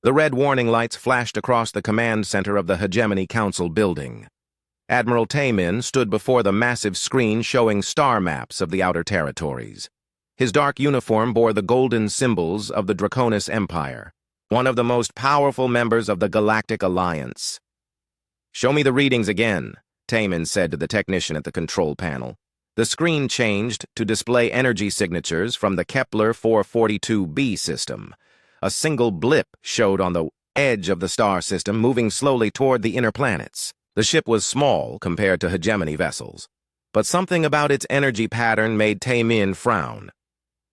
The red warning lights flashed across the command center of the Hegemony Council building. Admiral Taemin stood before the massive screen showing star maps of the outer territories. His dark uniform bore the golden symbols of the Draconis Empire, one of the most powerful members of the Galactic Alliance. "Show me the readings again," Taemin said to the technician at the control panel. The screen changed to display energy signatures from the Kepler 442b system. A single blip showed on the edge of the star system, moving slowly toward the inner planets. The ship was small compared to Hegemony vessels, but something about its energy pattern made Taemin frown.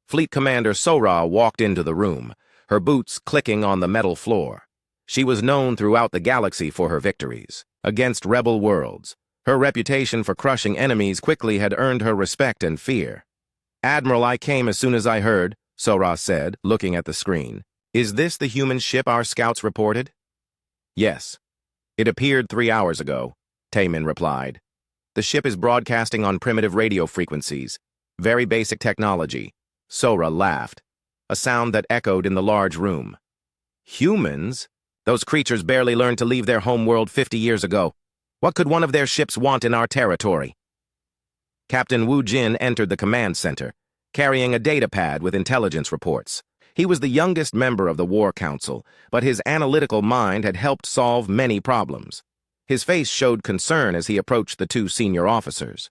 Fleet Commander Sora walked into the room, her boots clicking on the metal floor. She was known throughout the galaxy for her victories against rebel worlds. Her reputation for crushing enemies quickly had earned her respect and fear. "Admiral, I came as soon as I heard," Sora said, looking at the screen. "Is this the human ship our scouts reported?" "Yes. It appeared 3 hours ago," Taemin replied. "The ship is broadcasting on primitive radio frequencies. Very basic technology." Sora laughed, a sound that echoed in the large room. "Humans? Those creatures barely learned to leave their homeworld 50 years ago. What could one of their ships want in our territory?" Captain Wu Jin entered the command center, carrying a datapad with intelligence reports. He was the youngest member of the War Council, but his analytical mind had helped solve many problems. His face showed concern as he approached the two senior officers.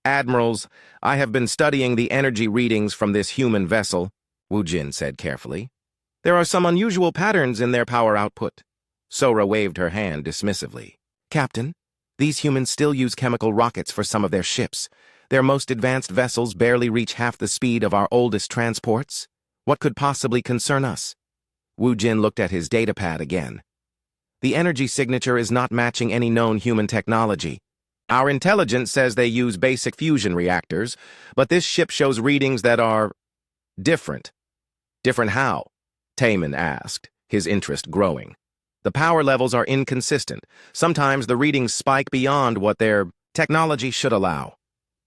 "Admirals, I have been studying the energy readings from this human vessel," Wu Jin said carefully. "There are some unusual patterns in their power output." Sora waved her hand dismissively. "Captain, these humans still use chemical rockets for some of their ships. Their most advanced vessels barely reach half the speed of our oldest transports. What could possibly concern us?" Wu Jin looked at his datapad again. "The energy signature is not matching any known human technology. Our intelligence says they use basic fusion reactors, but this ship shows readings that are different." "Different how?" Taemin asked, his interest growing. "The power levels are inconsistent. Sometimes the readings spike beyond what their technology should allow.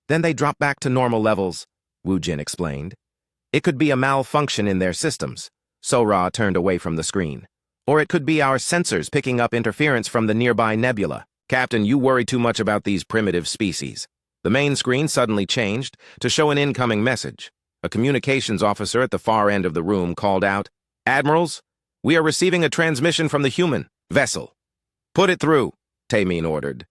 Then they drop back to normal levels," Wu Jin explained. "It could be a malfunction in their systems." Sora turned away from the screen. "Or it could be our sensors picking up interference from the nearby nebula." "Captain, you worry too much about these primitive species." The main screen suddenly changed to show an incoming message. A communications officer at the far end of the room called out, "Admirals, we are receiving a transmission from the human vessel." "Put it through," Taemin ordered.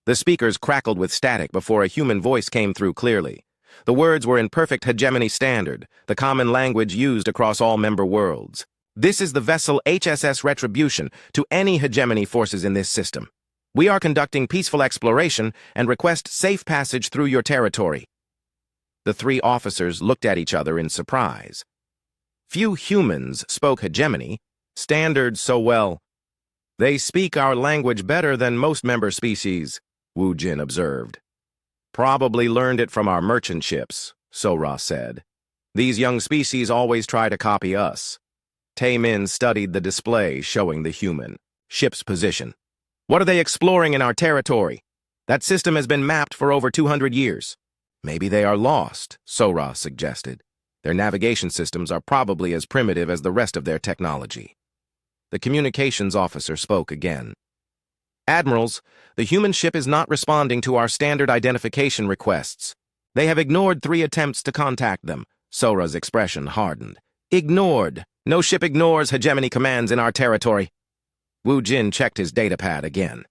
The speakers crackled with static before a human voice came through clearly. The words were in perfect Hegemony standard, the common language used across all member worlds. "This is the vessel HSS Retribution to any Hegemony forces in this system. We are conducting peaceful exploration and request safe passage through your territory." The three officers looked at each other in surprise. Few humans spoke Hegemony, standard so well. "They speak our language better than most member species," Wu Jin observed. "Probably learned it from our merchant ships," Sora said. "These young species always try to copy us." Taemin studied the display showing the human ship's position. "What are they exploring in our territory? That system has been mapped for over 200 years. "Maybe they are lost," Sora suggested. "Their navigation systems are probably as primitive as the rest of their technology." The communications officer spoke again. "Admirals, the human ship is not responding to our standard identification requests. They have ignored 3 attempts to contact them." Sora's expression hardened. "Ignored. No ship ignores Hegemony commands in our territory." Wu Jin checked his datapad again.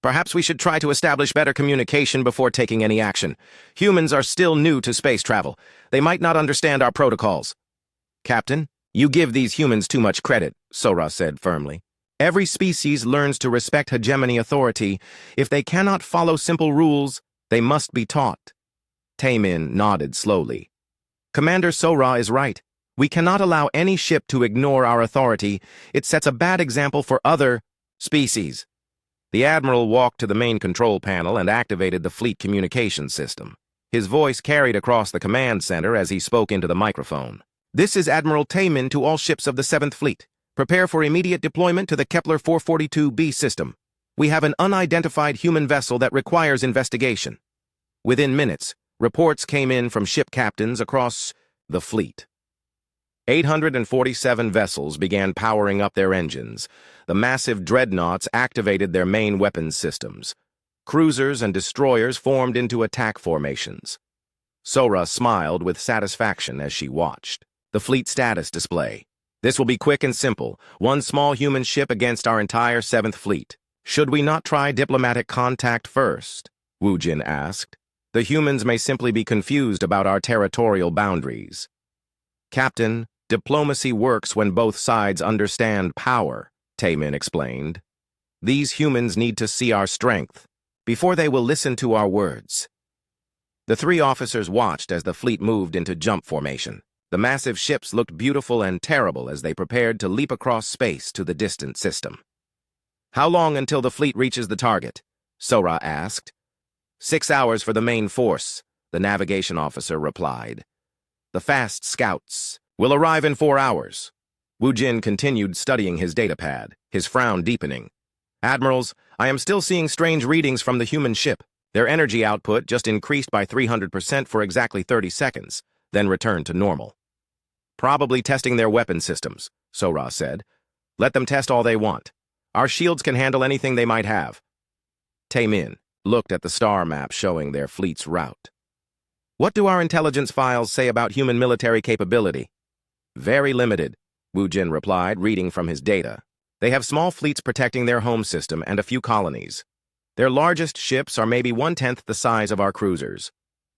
"Perhaps we should try to establish better communication before taking any action. Humans are still new to space travel. They might not understand our protocols." "Captain, you give these humans too much credit," Sora said firmly. "Every species learns to respect Hegemony authority. If they cannot follow simple rules, they must be taught." Taemin nodded slowly. "Commander Sora is right. We cannot allow any ship to ignore our authority. It sets a bad example for other species." The Admiral walked to the main control panel and activated the fleet communication system. His voice carried across the command center as he spoke into the microphone. "This is Admiral Taemin to all ships of the 7th Fleet. Prepare for immediate deployment to the Kepler 442b system. We have an unidentified human vessel that requires investigation." Within minutes, reports came in from ship captains across the fleet. 847 vessels began powering up their engines. The massive dreadnoughts activated their main weapons systems. Cruisers and destroyers formed into attack formations. Sora smiled with satisfaction as she watched. The fleet status display. This will be quick and simple. One small human ship against our entire 7th Fleet. Should we not try diplomatic contact first? Wu Jin asked. The humans may simply be confused about our territorial boundaries. Captain, diplomacy works when both sides understand power, Taemin explained. These humans need to see our strength before they will listen to our words. The 3 officers watched as the fleet moved into jump formation. The massive ships looked beautiful and terrible as they prepared to leap across space to the distant system. How long until the fleet reaches the target? Sora asked. 6 hours for the main force, the navigation officer replied. The fast scouts will arrive in 4 hours. Wu Jin continued studying his datapad, his frown deepening. Admirals, I am still seeing strange readings from the human ship. Their energy output just increased by 300% for exactly 30 seconds, then returned to normal. Probably testing their weapon systems, Sora said. Let them test all they want. Our shields can handle anything they might have. Taemin looked at the star map showing their fleet's route. What do our intelligence files say about human military capability? Very limited, Wu Jin replied, reading from his data. They have small fleets protecting their home system and a few colonies. Their largest ships are maybe 1/10 the size of our cruisers.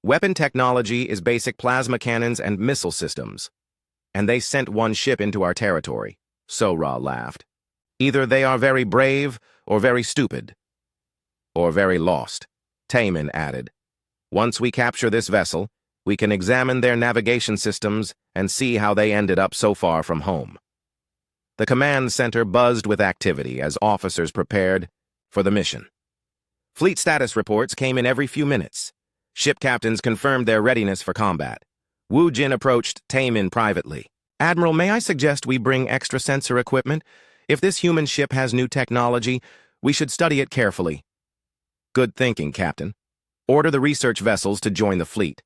Weapon technology is basic plasma cannons and missile systems. And they sent 1 ship into our territory. Sora laughed. Either they are very brave or very stupid. Or very lost, Taemin added. Once we capture this vessel, we can examine their navigation systems and see how they ended up so far from home. The command center buzzed with activity as officers prepared for the mission. Fleet status reports came in every few minutes. Ship captains confirmed their readiness for combat. Wu Jin approached Taemin privately. Admiral, may I suggest we bring extra sensor equipment? If this human ship has new technology, we should study it carefully. Good thinking, Captain. Order the research vessels to join the fleet.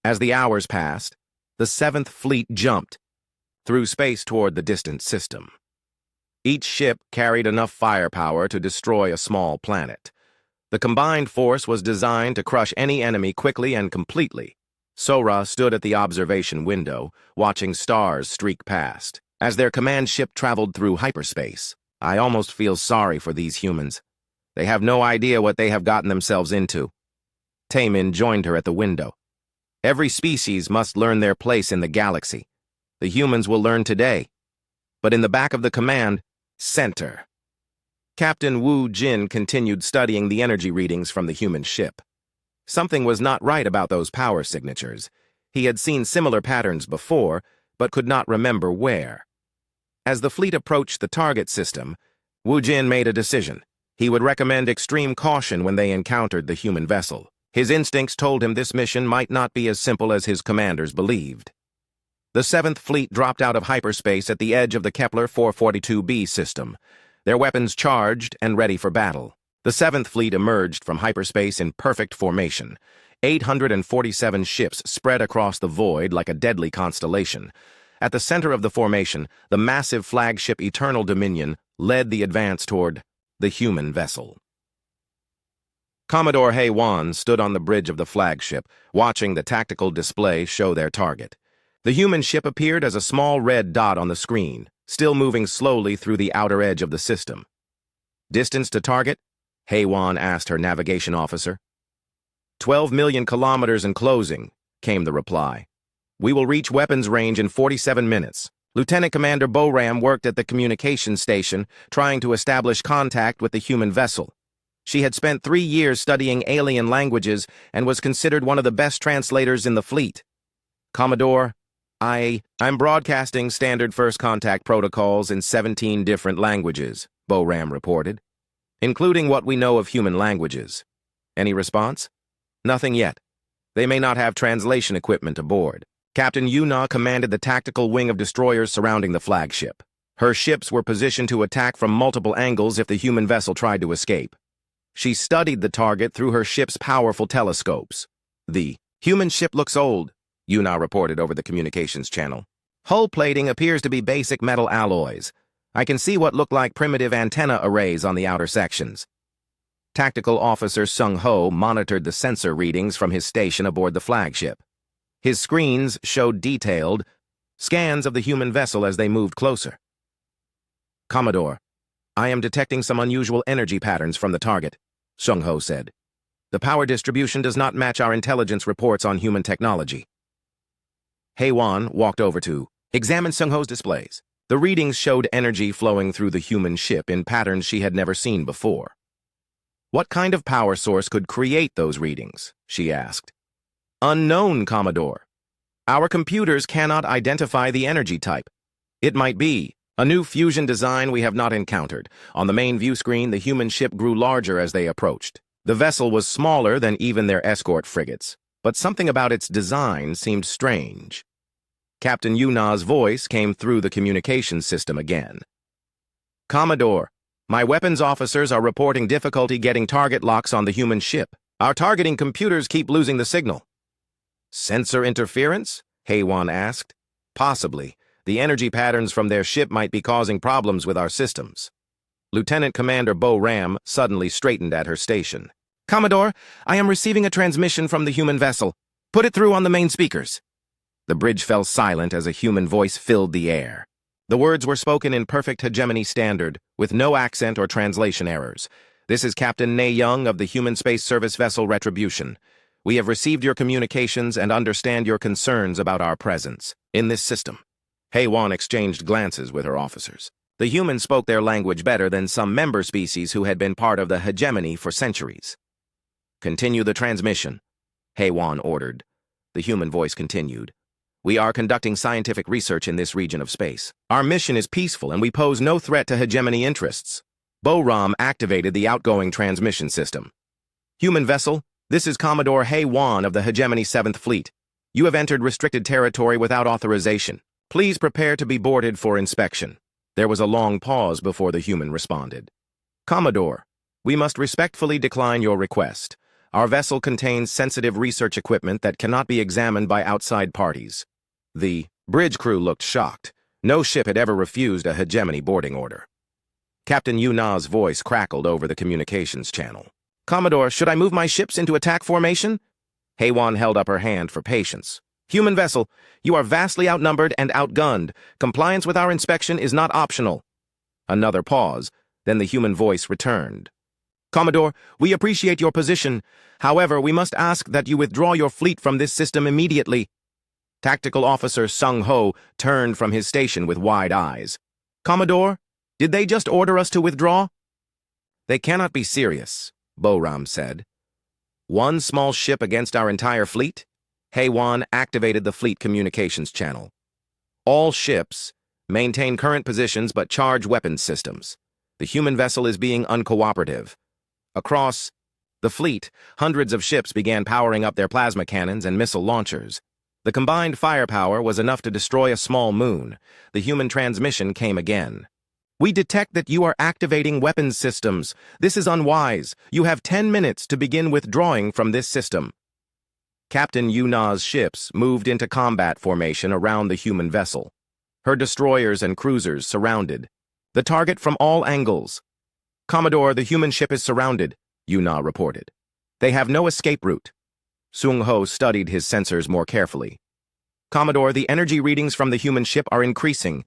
As the hours passed, the 7th Fleet jumped through space toward the distant system. Each ship carried enough firepower to destroy a small planet. The combined force was designed to crush any enemy quickly and completely. Sora stood at the observation window, watching stars streak past. As their command ship traveled through hyperspace, I almost feel sorry for these humans. They have no idea what they have gotten themselves into. Taemin joined her at the window. Every species must learn their place in the galaxy. The humans will learn today. But in the back of the command center, Captain Wu Jin continued studying the energy readings from the human ship. Something was not right about those power signatures. He had seen similar patterns before, but could not remember where. As the fleet approached the target system, Wu Jin made a decision. He would recommend extreme caution when they encountered the human vessel. His instincts told him this mission might not be as simple as his commanders believed. The 7th Fleet dropped out of hyperspace at the edge of the Kepler 442b system, their weapons charged and ready for battle. The 7th Fleet emerged from hyperspace in perfect formation. 847 ships spread across the void like a deadly constellation. At the center of the formation, the massive flagship Eternal Dominion led the advance toward the human vessel. Commodore Wan stood on the bridge of the flagship, watching the tactical display show their target. The human ship appeared as a small red dot on the screen, still moving slowly through the outer edge of the system. Distance to target? Wan asked her navigation officer. 12 million kilometers and closing, came the reply. We will reach weapons range in 47 minutes. Lieutenant Commander Boram worked at the communications station, trying to establish contact with the human vessel. She had spent 3 years studying alien languages and was considered one of the best translators in the fleet. Commodore, I'm broadcasting standard first contact protocols in 17 different languages, Boram reported, including what we know of human languages. Any response? Nothing yet. They may not have translation equipment aboard. Captain Yuna commanded the tactical wing of destroyers surrounding the flagship. Her ships were positioned to attack from multiple angles if the human vessel tried to escape. She studied the target through her ship's powerful telescopes. The human ship looks old, Yuna reported over the communications channel. Hull plating appears to be basic metal alloys. I can see what look like primitive antenna arrays on the outer sections. Tactical Officer Sung Ho monitored the sensor readings from his station aboard the flagship. His screens showed detailed scans of the human vessel as they moved closer. Commodore, I am detecting some unusual energy patterns from the target, Sung Ho said. The power distribution does not match our intelligence reports on human technology. Hei-Wan walked over to examine Sung Ho's displays. The readings showed energy flowing through the human ship in patterns she had never seen before. What kind of power source could create those readings? She asked. Unknown, Commodore. Our computers cannot identify the energy type. It might be a new fusion design we have not encountered. On the main view screen, the human ship grew larger as they approached. The vessel was smaller than even their escort frigates, but something about its design seemed strange. Captain Yuna's voice came through the communications system again. Commodore, my weapons officers are reporting difficulty getting target locks on the human ship. Our targeting computers keep losing the signal. Sensor interference? Hei-Wan asked. Possibly. The energy patterns from their ship might be causing problems with our systems. Lieutenant Commander Bo Ram suddenly straightened at her station. Commodore, I am receiving a transmission from the human vessel. Put it through on the main speakers. The bridge fell silent as a human voice filled the air. The words were spoken in perfect hegemony standard, with no accent or translation errors. This is Captain Ne Young of the Human Space Service vessel Retribution. We have received your communications and understand your concerns about our presence in this system. Hei-Wan exchanged glances with her officers. The humans spoke their language better than some member species who had been part of the hegemony for centuries. Continue the transmission, Hei-Wan ordered. The human voice continued. We are conducting scientific research in this region of space. Our mission is peaceful and we pose no threat to hegemony interests. Bo Ram activated the outgoing transmission system. Human vessel, this is Commodore Hei-Wan of the Hegemony 7th Fleet. You have entered restricted territory without authorization. Please prepare to be boarded for inspection. There was a long pause before the human responded. Commodore, we must respectfully decline your request. Our vessel contains sensitive research equipment that cannot be examined by outside parties. The bridge crew looked shocked. No ship had ever refused a hegemony boarding order. Captain Yuna's voice crackled over the communications channel. Commodore, should I move my ships into attack formation? Hei-Wan held up her hand for patience. Human vessel, you are vastly outnumbered and outgunned. Compliance with our inspection is not optional. Another pause, then the human voice returned. Commodore, we appreciate your position. However, we must ask that you withdraw your fleet from this system immediately. Tactical Officer Sung Ho turned from his station with wide eyes. Commodore, did they just order us to withdraw? They cannot be serious, Bo Ram said. One small ship against our entire fleet? Hei-Wan activated the fleet communications channel. All ships maintain current positions but charge weapons systems. The human vessel is being uncooperative. Across the fleet, hundreds of ships began powering up their plasma cannons and missile launchers. The combined firepower was enough to destroy a small moon. The human transmission came again. We detect that you are activating weapons systems. This is unwise. You have 10 minutes to begin withdrawing from this system. Captain Yuna's ships moved into combat formation around the human vessel. Her destroyers and cruisers surrounded the target from all angles. Commodore, the human ship is surrounded, Yuna reported. They have no escape route. Sung Ho studied his sensors more carefully. Commodore, the energy readings from the human ship are increasing.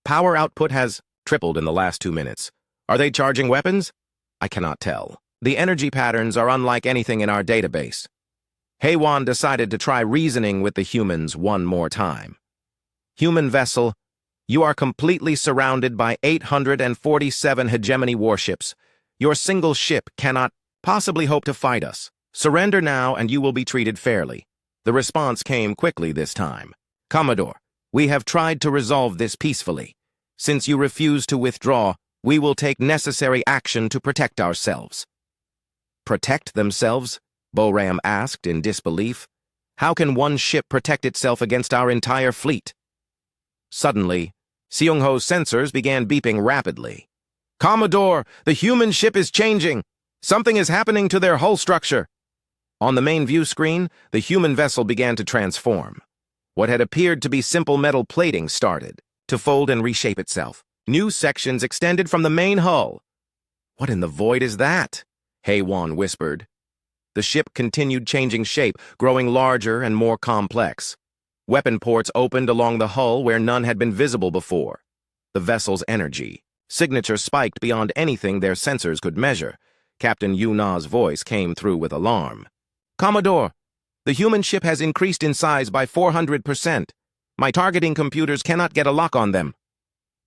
Power output has tripled in the last 2 minutes. Are they charging weapons? I cannot tell. The energy patterns are unlike anything in our database. Hei-Wan decided to try reasoning with the humans one more time. Human vessel, you are completely surrounded by 847 hegemony warships. Your single ship cannot possibly hope to fight us. Surrender now and you will be treated fairly. The response came quickly this time. Commodore, we have tried to resolve this peacefully. Since you refuse to withdraw, we will take necessary action to protect ourselves. Protect themselves? Bo Ram asked in disbelief. How can one ship protect itself against our entire fleet? Suddenly, Sung Ho's sensors began beeping rapidly. Commodore, the human ship is changing. Something is happening to their hull structure. On the main view screen, the human vessel began to transform. What had appeared to be simple metal plating started to fold and reshape itself. New sections extended from the main hull. "What in the void is that?" HFY whispered. The ship continued changing shape, growing larger and more complex. Weapon ports opened along the hull where none had been visible before. The vessel's energy signature spiked beyond anything their sensors could measure. Captain Yuna's voice came through with alarm. "Commodore, the human ship has increased in size by 400%. My targeting computers cannot get a lock on them."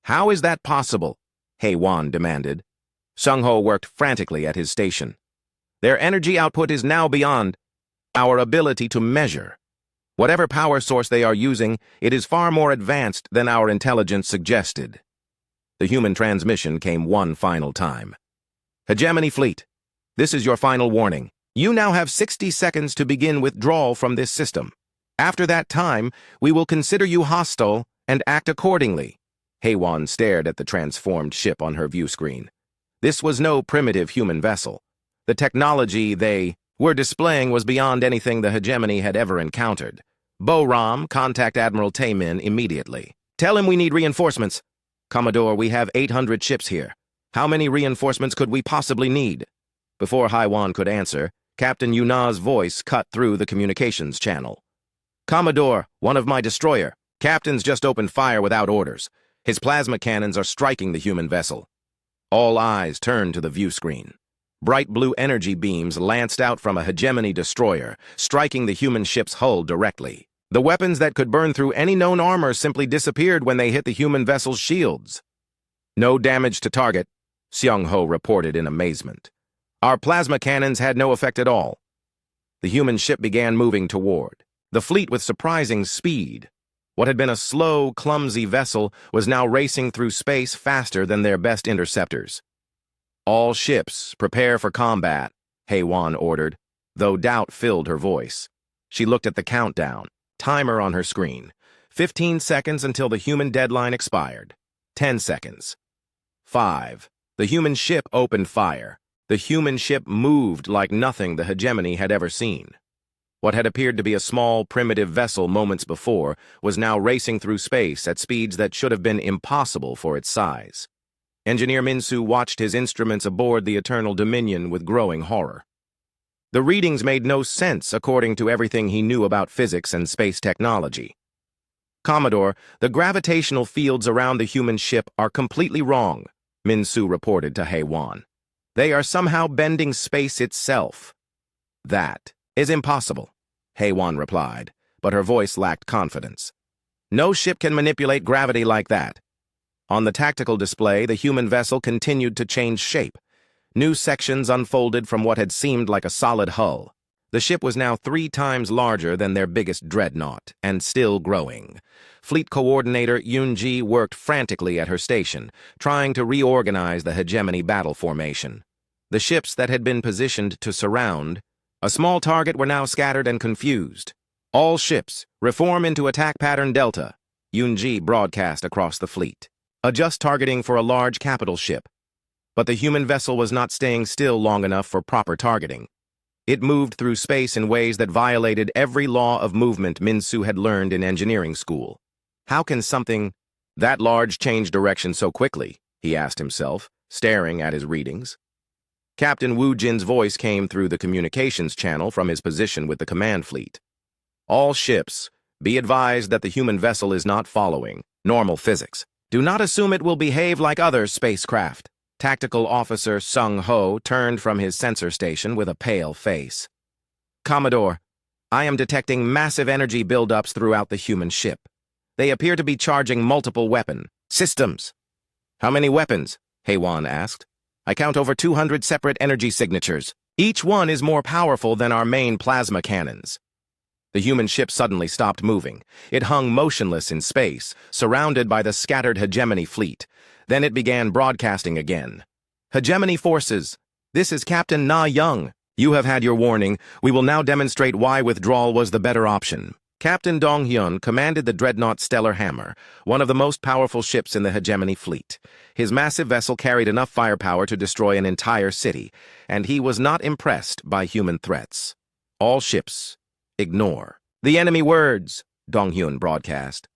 "How is that possible?" HFY demanded. Sung-Ho worked frantically at his station. "Their energy output is now beyond our ability to measure. Whatever power source they are using, it is far more advanced than our intelligence suggested." The human transmission came one final time. "Hegemony Fleet, this is your final warning. You now have 60 seconds to begin withdrawal from this system. After that time, we will consider you hostile and act accordingly." HFY stared at the transformed ship on her view screen. This was no primitive human vessel. The technology they were displaying was beyond anything the hegemony had ever encountered. "Bo-Ram, contact Admiral Taemin immediately. Tell him we need reinforcements. Commodore, we have 800 ships here. How many reinforcements could we possibly need?" Before HFY could answer, Captain Yuna's voice cut through the communications channel. "Commodore, one of my destroyer. Captain's just opened fire without orders. His plasma cannons are striking the human vessel." All eyes turned to the view screen. Bright blue energy beams lanced out from a hegemony destroyer, striking the human ship's hull directly. The weapons that could burn through any known armor simply disappeared when they hit the human vessel's shields. "No damage to target," Sung-Ho reported in amazement. "Our plasma cannons had no effect at all." The human ship began moving toward the fleet with surprising speed. What had been a slow, clumsy vessel was now racing through space faster than their best interceptors. "All ships, prepare for combat," HFY ordered, though doubt filled her voice. She looked at the countdown, timer on her screen. 15 seconds until the human deadline expired. 10 seconds. 5. The human ship opened fire. The human ship moved like nothing the hegemony had ever seen. What had appeared to be a small, primitive vessel moments before was now racing through space at speeds that should have been impossible for its size. Engineer Min-Soo watched his instruments aboard the Eternal Dominion with growing horror. The readings made no sense according to everything he knew about physics and space technology. "Commodore, the gravitational fields around the human ship are completely wrong," Min-Soo reported to HFY. "They are somehow bending space itself." "That is impossible," HFY replied, but her voice lacked confidence. "No ship can manipulate gravity like that." On the tactical display, the human vessel continued to change shape. New sections unfolded from what had seemed like a solid hull. The ship was now 3 times larger than their biggest dreadnought, and still growing. Fleet Coordinator Yoon-ji worked frantically at her station, trying to reorganize the hegemony battle formation. The ships that had been positioned to surround a small target were now scattered and confused. "All ships, reform into attack pattern Delta," Yoon-ji broadcast across the fleet. "Adjust targeting for a large capital ship." But the human vessel was not staying still long enough for proper targeting. It moved through space in ways that violated every law of movement Min-Soo had learned in engineering school. How can something that large change direction so quickly? He asked himself, staring at his readings. Captain Woo Jin's voice came through the communications channel from his position with the command fleet. "All ships, be advised that the human vessel is not following normal physics. Do not assume it will behave like other spacecraft." Tactical Officer Sung-Ho turned from his sensor station with a pale face. "Commodore, I am detecting massive energy buildups throughout the human ship. They appear to be charging multiple weapon systems." "How many weapons?" HFY asked. "I count over 200 separate energy signatures. Each one is more powerful than our main plasma cannons." The human ship suddenly stopped moving. It hung motionless in space, surrounded by the scattered hegemony fleet. Then it began broadcasting again. "Hegemony forces, this is Captain Na Young. You have had your warning. We will now demonstrate why withdrawal was the better option." Captain Dong-hyun commanded the dreadnought Stellar Hammer, one of the most powerful ships in the hegemony fleet. His massive vessel carried enough firepower to destroy an entire city, and he was not impressed by human threats. "All ships, ignore the enemy words," Donghyun broadcast.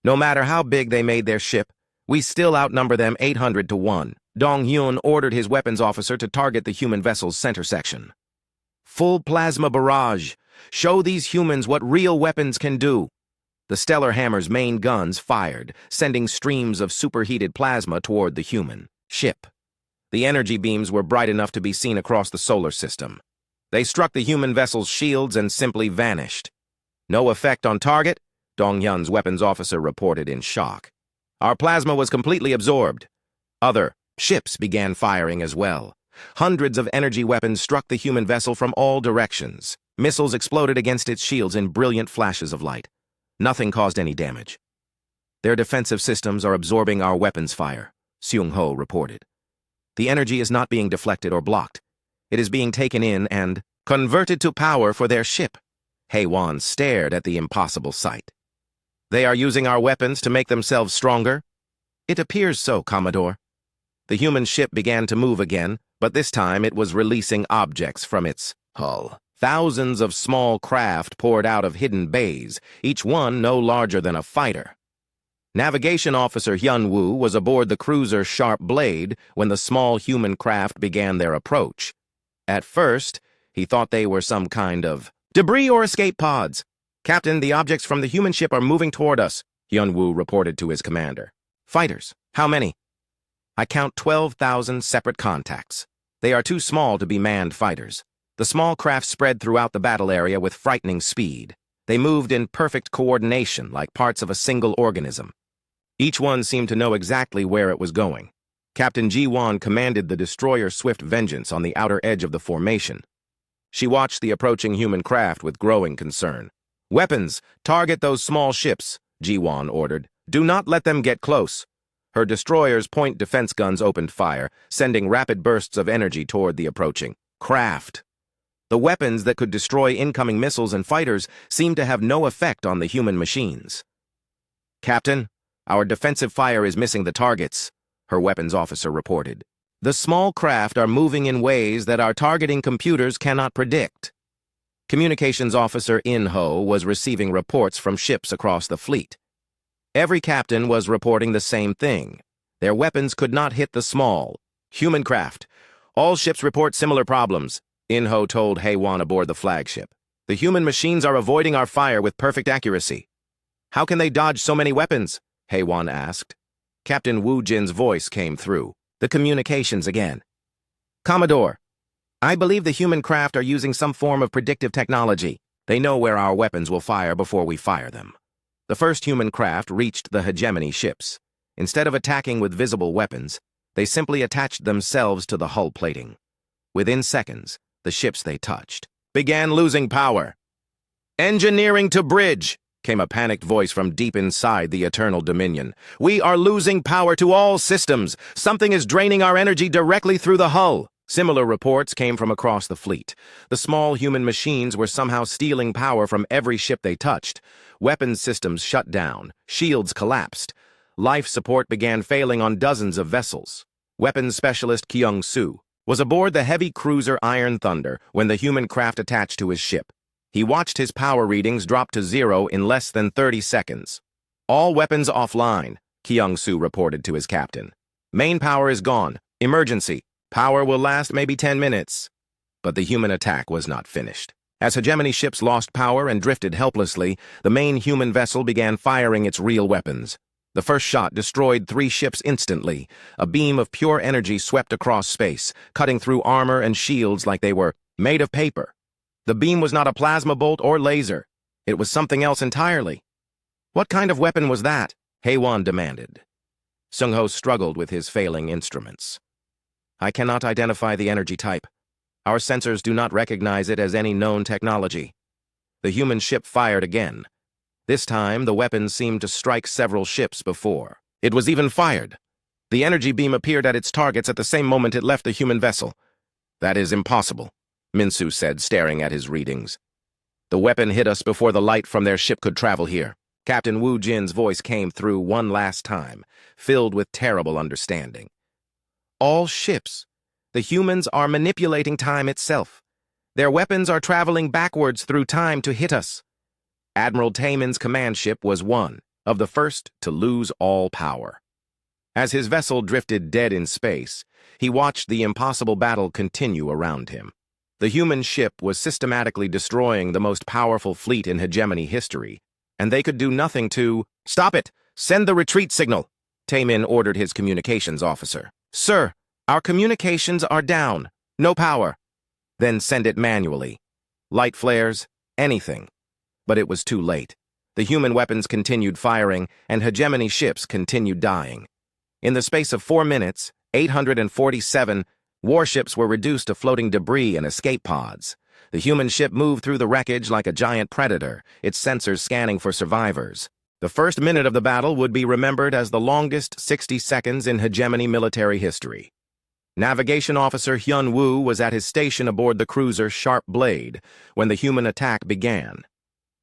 No matter how big they made their ship, we still outnumber them 800 to 1. Donghyun ordered his weapons officer to target the human vessel's center section. Full plasma barrage. Show these humans what real weapons can do. The Stellar Hammer's main guns fired, sending streams of superheated plasma toward the human ship. The energy beams were bright enough to be seen across the solar system. They struck the human vessel's shields and simply vanished. No effect on target, Donghyun's weapons officer reported in shock. Our plasma was completely absorbed. Other ships began firing as well. Hundreds of energy weapons struck the human vessel from all directions. Missiles exploded against its shields in brilliant flashes of light. Nothing caused any damage. Their defensive systems are absorbing our weapons fire, Seung-ho reported. The energy is not being deflected or blocked. It is being taken in and converted to power for their ship. Haewon stared at the impossible sight. They are using our weapons to make themselves stronger? It appears so, Commodore. The human ship began to move again, but this time it was releasing objects from its hull. Thousands of small craft poured out of hidden bays, each one no larger than a fighter. Navigation Officer Hyun-woo was aboard the cruiser Sharp Blade when the small human craft began their approach. At first, he thought they were some kind of debris or escape pods. Captain, the objects from the human ship are moving toward us, Hyun-woo reported to his commander. Fighters? How many? I count 12,000 separate contacts. They are too small to be manned fighters. The small craft spread throughout the battle area with frightening speed. They moved in perfect coordination like parts of a single organism. Each one seemed to know exactly where it was going. Captain Ji-won commanded the destroyer Swift Vengeance on the outer edge of the formation. She watched the approaching human craft with growing concern. Weapons, target those small ships, Ji-won ordered. Do not let them get close. Her destroyer's point defense guns opened fire, sending rapid bursts of energy toward the approaching craft. The weapons that could destroy incoming missiles and fighters seemed to have no effect on the human machines. Captain, our defensive fire is missing the targets, her weapons officer reported. The small craft are moving in ways that our targeting computers cannot predict. Communications Officer In-ho was receiving reports from ships across the fleet. Every captain was reporting the same thing. Their weapons could not hit the small human craft. All ships report similar problems, In-ho told Haewon aboard the flagship. The human machines are avoiding our fire with perfect accuracy. How can they dodge so many weapons? Haewon asked. Captain Woo Jin's voice came through. The communications again. Commodore, I believe the human craft are using some form of predictive technology. They know where our weapons will fire before we fire them. The first human craft reached the hegemony ships. Instead of attacking with visible weapons, they simply attached themselves to the hull plating. Within seconds, the ships they touched began losing power. Engineering to bridge, came a panicked voice from deep inside the Eternal Dominion. We are losing power to all systems. Something is draining our energy directly through the hull. Similar reports came from across the fleet. The small human machines were somehow stealing power from every ship they touched. Weapons systems shut down. Shields collapsed. Life support began failing on dozens of vessels. Weapons specialist Kyung-soo was aboard the heavy cruiser Iron Thunder when the human craft attached to his ship. He watched his power readings drop to 0 in less than 30 seconds. All weapons offline, Kyung-soo reported to his captain. Main power is gone. Emergency. Power will last maybe 10 minutes. But the human attack was not finished. As hegemony ships lost power and drifted helplessly, the main human vessel began firing its real weapons. The first shot destroyed 3 ships instantly. A beam of pure energy swept across space, cutting through armor and shields like they were made of paper. The beam was not a plasma bolt or laser. It was something else entirely. What kind of weapon was that? Haewon demanded. Seung-ho struggled with his failing instruments. I cannot identify the energy type. Our sensors do not recognize it as any known technology. The human ship fired again. This time, the weapon seemed to strike several ships before. It was even fired. The energy beam appeared at its targets at the same moment it left the human vessel. That is impossible, Min-soo said, staring at his readings. The weapon hit us before the light from their ship could travel here. Captain Woo Jin's voice came through one last time, filled with terrible understanding. All ships. The humans are manipulating time itself. Their weapons are traveling backwards through time to hit us. Admiral Taemin's command ship was one of the first to lose all power. As his vessel drifted dead in space, he watched the impossible battle continue around him. The human ship was systematically destroying the most powerful fleet in hegemony history, and they could do nothing to— "Stop it! Send the retreat signal!" Taemin ordered his communications officer. "Sir, our communications are down. No power." "Then send it manually. Light flares, anything." But it was too late. The human weapons continued firing, and hegemony ships continued dying. In the space of 4 minutes, 847 warships were reduced to floating debris and escape pods. The human ship moved through the wreckage like a giant predator, its sensors scanning for survivors. The first minute of the battle would be remembered as the longest 60 seconds in hegemony military history. Navigation Officer Hyun Woo was at his station aboard the cruiser Sharp Blade when the human attack began.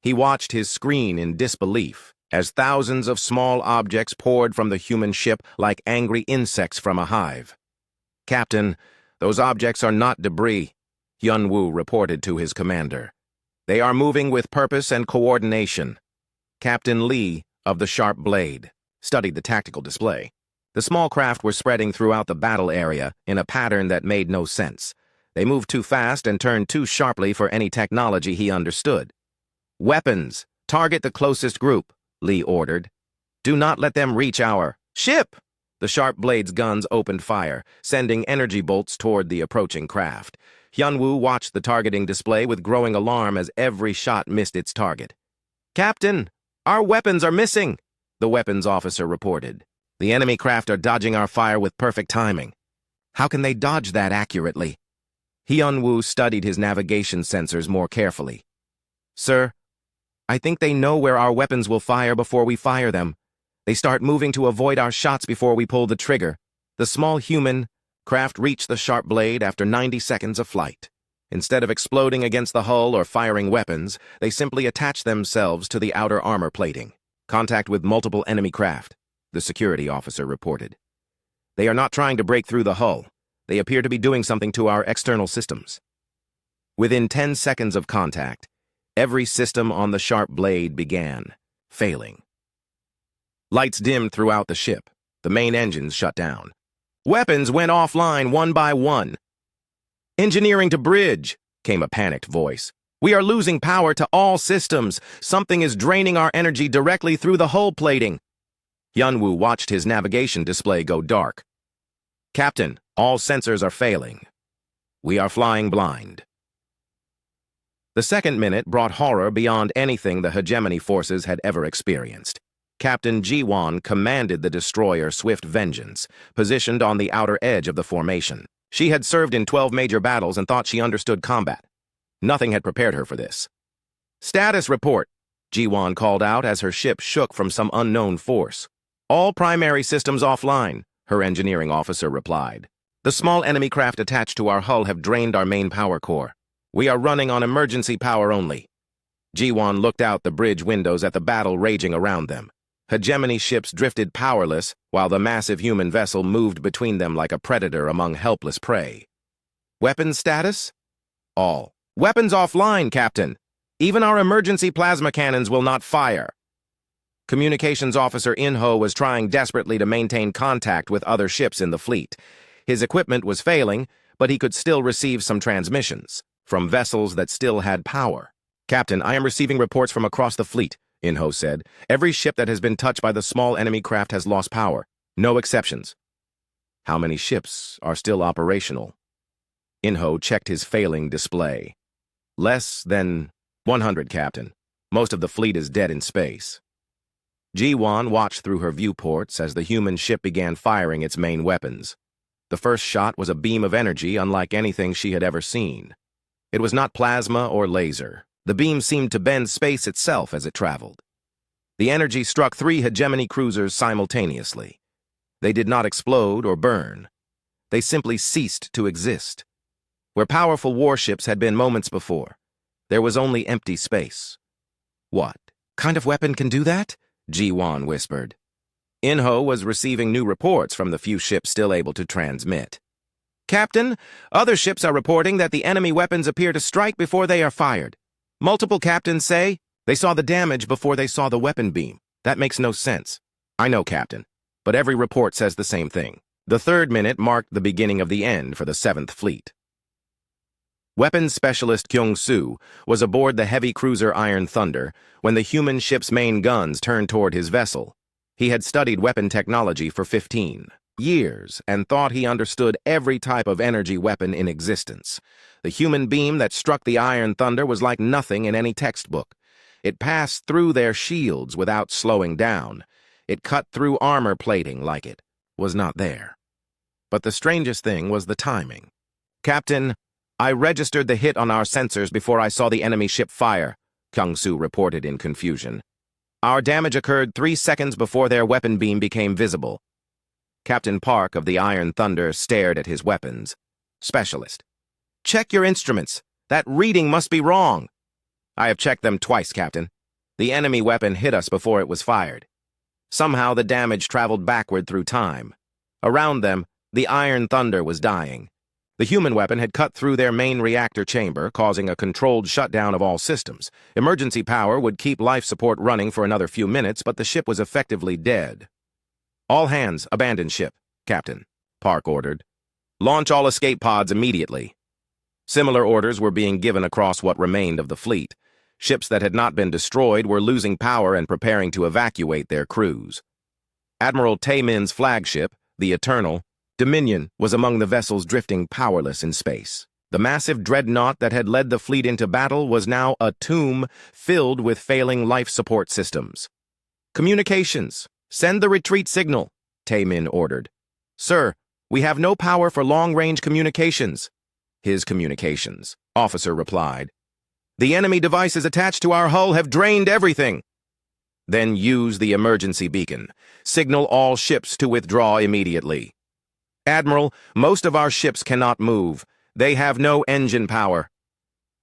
He watched his screen in disbelief as thousands of small objects poured from the human ship like angry insects from a hive. "Captain, those objects are not debris," Hyun Woo reported to his commander. "They are moving with purpose and coordination." Captain Lee of the Sharp Blade studied the tactical display. The small craft were spreading throughout the battle area in a pattern that made no sense. They moved too fast and turned too sharply for any technology he understood. "Weapons! Target the closest group," Lee ordered. "Do not let them reach our ship!" The Sharp Blade's guns opened fire, sending energy bolts toward the approaching craft. Hyun-woo watched the targeting display with growing alarm as every shot missed its target. "Captain, our weapons are missing," the weapons officer reported. "The enemy craft are dodging our fire with perfect timing." "How can they dodge that accurately?" Hyun-woo studied his navigation sensors more carefully. "Sir, I think they know where our weapons will fire before we fire them. They start moving to avoid our shots before we pull the trigger." The small human craft reached the Sharp Blade after 90 seconds of flight. Instead of exploding against the hull or firing weapons, they simply attached themselves to the outer armor plating. "Contact with multiple enemy craft," the security officer reported. "They are not trying to break through the hull. They appear to be doing something to our external systems." Within 10 seconds of contact, every system on the Sharp Blade began failing. Lights dimmed throughout the ship. The main engines shut down. Weapons went offline one by one. "Engineering to bridge," came a panicked voice. "We are losing power to all systems. Something is draining our energy directly through the hull plating." Hyun-woo watched his navigation display go dark. "Captain, all sensors are failing. We are flying blind." The second minute brought horror beyond anything the hegemony forces had ever experienced. Captain Ji-won commanded the destroyer Swift Vengeance, positioned on the outer edge of the formation. She had served in 12 major battles and thought she understood combat. Nothing had prepared her for this. "Status report," Ji-won called out as her ship shook from some unknown force. "All primary systems offline," her engineering officer replied. "The small enemy craft attached to our hull have drained our main power core. We are running on emergency power only." Ji-won looked out the bridge windows at the battle raging around them. Hegemony ships drifted powerless while the massive human vessel moved between them like a predator among helpless prey. "Weapons status?" "All. Weapons offline, Captain. Even our emergency plasma cannons will not fire." Communications Officer In-ho was trying desperately to maintain contact with other ships in the fleet. His equipment was failing, but he could still receive some transmissions from vessels that still had power. "Captain, I am receiving reports from across the fleet," In-ho said. "Every ship that has been touched by the small enemy craft has lost power. No exceptions." "How many ships are still operational?" In-ho checked his failing display. "Less than 100, Captain. Most of the fleet is dead in space." Ji-won watched through her viewports as the human ship began firing its main weapons. The first shot was a beam of energy unlike anything she had ever seen. It was not plasma or laser. The beam seemed to bend space itself as it traveled. The energy struck 3 hegemony cruisers simultaneously. They did not explode or burn. They simply ceased to exist. Where powerful warships had been moments before, there was only empty space. "What kind of weapon can do that?" Ji-won whispered. In-ho was receiving new reports from the few ships still able to transmit. "Captain, other ships are reporting that the enemy weapons appear to strike before they are fired. Multiple captains say They saw the damage before they saw the weapon beam. That makes no sense. I know, Captain, but every report says the same thing. The third minute marked the beginning of the end for the 7th Fleet. Weapons Specialist Kyung-soo was aboard the heavy cruiser Iron Thunder when the human ship's main guns turned toward his vessel. He had studied weapon technology for 15 years and thought he understood every type of energy weapon in existence. The human beam that struck the Iron Thunder was like nothing in any textbook. It passed through their shields without slowing down. It cut through armor plating like it was not there. But the strangest thing was the timing. "Captain, I registered the hit on our sensors before I saw the enemy ship fire," Kyung-soo reported in confusion. "Our damage occurred 3 seconds before their weapon beam became visible." Captain Park of the Iron Thunder stared at his weapons. "Specialist, check your instruments. That reading must be wrong." "I have checked them twice, Captain. The enemy weapon hit us before it was fired. Somehow the damage traveled backward through time. Around them, the Iron Thunder was dying. The human weapon had cut through their main reactor chamber, causing a controlled shutdown of all systems. Emergency power would keep life support running for another few minutes, but the ship was effectively dead. "All hands, abandon ship, Captain," Park ordered. "Launch all escape pods immediately." Similar orders were being given across what remained of the fleet. Ships that had not been destroyed were losing power and preparing to evacuate their crews. Admiral Tae-min's flagship, the Eternal, Dominion, was among the vessels drifting powerless in space. The massive dreadnought that had led the fleet into battle was now a tomb filled with failing life support systems. "Communications, send the retreat signal," Tae-min ordered. "Sir, we have no power for long-range communications." "His communications," officer replied. "The enemy devices attached to our hull have drained everything." "Then use the emergency beacon. Signal all ships to withdraw immediately." "Admiral, most of our ships cannot move. They have no engine power."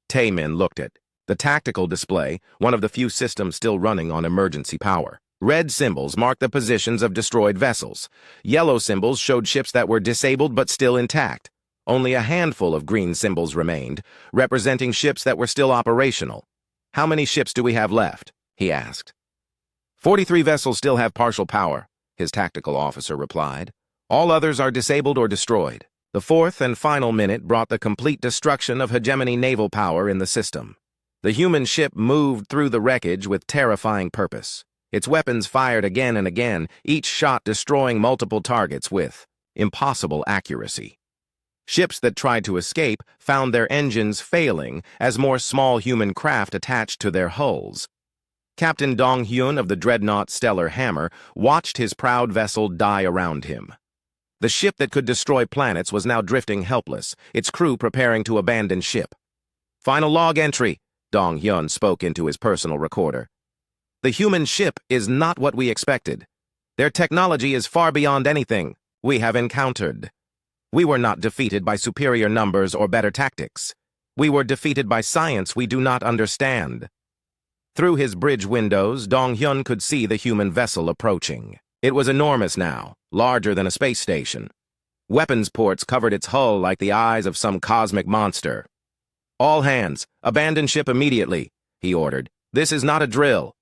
Tae-min looked at the tactical display, one of the few systems still running on emergency power. Red symbols marked the positions of destroyed vessels. Yellow symbols showed ships that were disabled but still intact. Only a handful of green symbols remained, representing ships that were still operational. "How many ships do we have left?" he asked. 43 vessels still have partial power," his tactical officer replied. "All others are disabled or destroyed." The 4th and final minute brought the complete destruction of hegemony naval power in the system. The human ship moved through the wreckage with terrifying purpose. Its weapons fired again and again, each shot destroying multiple targets with impossible accuracy. Ships that tried to escape found their engines failing as more small human craft attached to their hulls. Captain Dong-hyun of the dreadnought Stellar Hammer watched his proud vessel die around him. The ship that could destroy planets was now drifting helpless, its crew preparing to abandon ship. "Final log entry," Dong-hyun spoke into his personal recorder. "The human ship is not what we expected. Their technology is far beyond anything we have encountered. We were not defeated by superior numbers or better tactics. We were defeated by science we do not understand." Through his bridge windows, Dong-hyun could see the human vessel approaching. It was enormous now, larger than a space station. Weapons ports covered its hull like the eyes of some cosmic monster. "All hands, abandon ship immediately," he ordered. "This is not a drill."